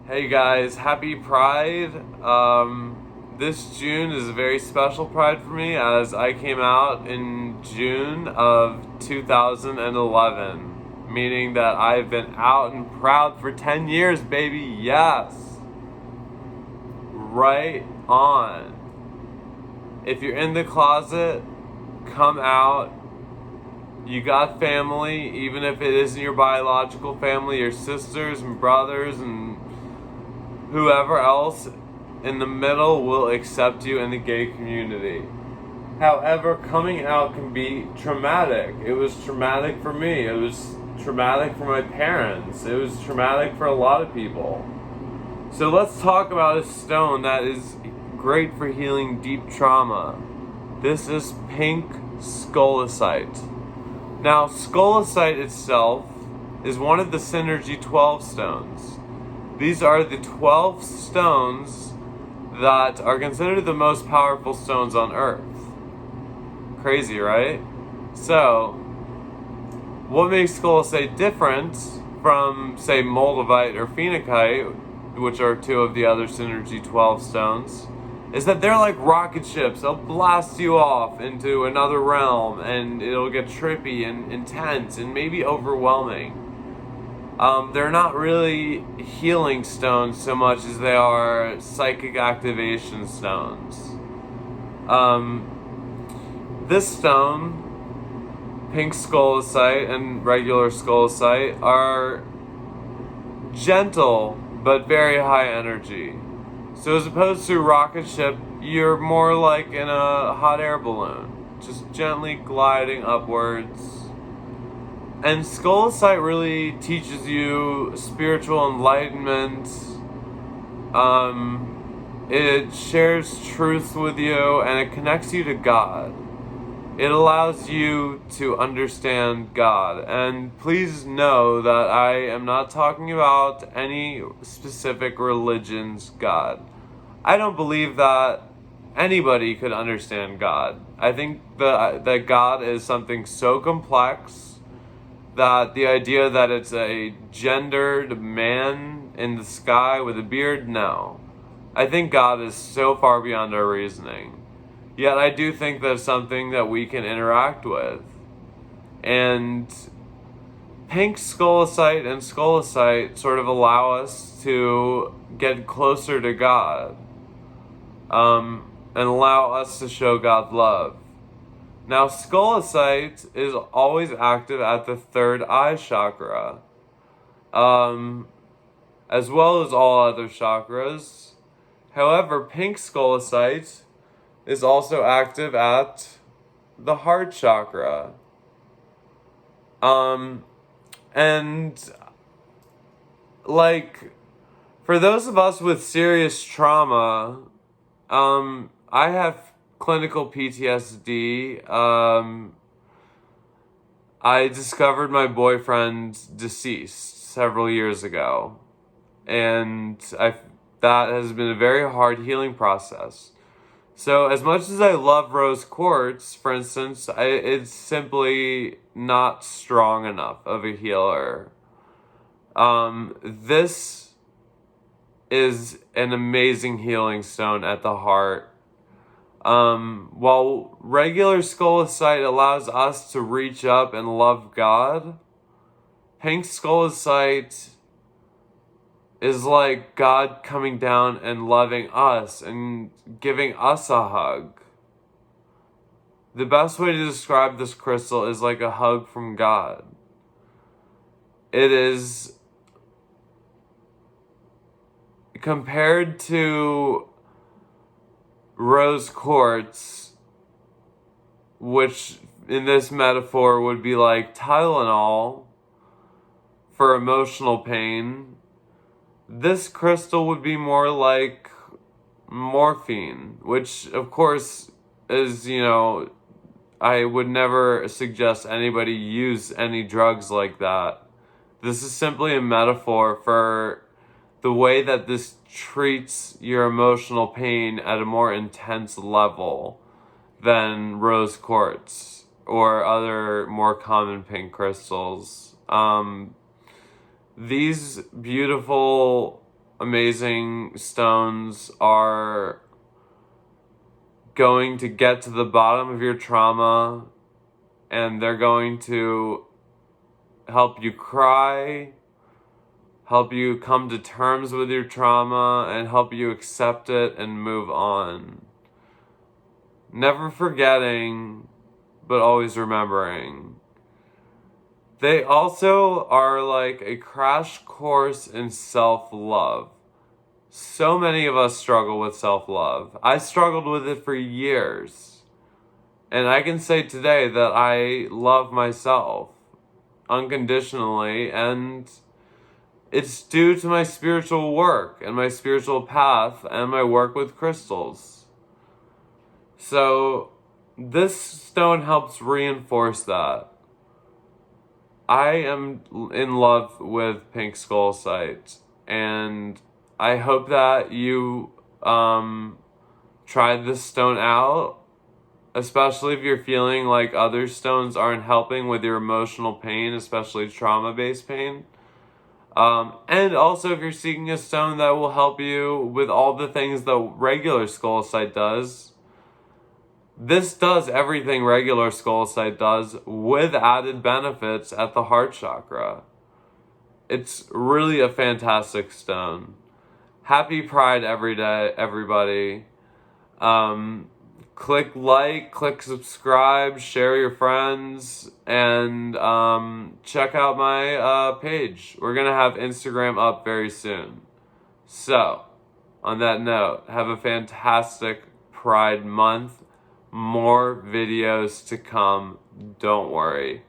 Hey guys, happy Pride. This June is a very special Pride for me as I came out in June of 2011, meaning that I've been out and proud for 10 years, baby. Yes. Right on. If you're in the closet, come out. You got family, even if it isn't your biological family, your sisters and brothers and whoever else in the middle will accept you in the gay community. However, coming out can be traumatic. It was traumatic for me. It was traumatic for my parents. It was traumatic for a lot of people. So let's talk about a stone that is great for healing deep trauma. This is pink Scolecite. Now, Scolecite itself is one of the Synergy 12 stones. These are the 12 stones that are considered the most powerful stones on Earth. Crazy, right? So, what makes Scolecite different from, say, Moldavite or Phenakite, which are two of the other Synergy 12 stones, is that they're like rocket ships. They'll blast you off into another realm, and it'll get trippy and intense and maybe overwhelming. They're not really healing stones so much as they are psychic activation stones. This stone, pink Scolecite and regular Scolecite, are gentle but very high energy. So as opposed to a rocket ship, you're more like in a hot air balloon, just gently gliding upwards. And Scolecite really teaches you spiritual enlightenment. It shares truth with you and it connects you to God. It allows you to understand God. And please know that I am not talking about any specific religion's God. I don't believe that anybody could understand God. I think that God is something so complex that the idea that it's a gendered man in the sky with a beard, no. I think God is so far beyond our reasoning. Yet I do think that it's something that we can interact with. And pink Scolecite and Scolecite sort of allow us to get closer to God, and allow us to show God love. Now, Scolecite is always active at the third eye chakra, as well as all other chakras. However, pink Scolecite is also active at the heart chakra. And like, for those of us with serious trauma, I have clinical PTSD. I discovered my boyfriend deceased several years ago, and that has been a very hard healing process. So as much as I love rose quartz, for instance, it's simply not strong enough of a healer. This is an amazing healing stone at the heart. While regular Scolecite allows us to reach up and love God, pink Scolecite is like God coming down and loving us and giving us a hug. The best way to describe this crystal is like a hug from God. It is compared to rose quartz, which in this metaphor would be like Tylenol for emotional pain. This crystal would be more like morphine, which of course is, I would never suggest anybody use any drugs like that. This is simply a metaphor for the way that this treats your emotional pain at a more intense level than rose quartz or other more common pink crystals. These beautiful amazing stones are going to get to the bottom of your trauma, and they're going to help you cry, help you come to terms with your trauma, and help you accept it and move on. Never forgetting, but always remembering. They also are like a crash course in self-love. So many of us struggle with self-love. I struggled with it for years. And I can say today that I love myself unconditionally, and it's due to my spiritual work and my spiritual path and my work with crystals. So this stone helps reinforce that. I am in love with pink Scolecite, and I hope that you try this stone out, especially if you're feeling like other stones aren't helping with your emotional pain, especially trauma-based pain. And also if you're seeking a stone that will help you with all the things that regular Scolecite does. This does everything regular Scolecite does with added benefits at the heart chakra. It's really a fantastic stone. Happy Pride every day, everybody. Click like, click subscribe, share your friends, and check out my page. We're going to have Instagram up very soon. So, on that note, have a fantastic Pride month. More videos to come, don't worry.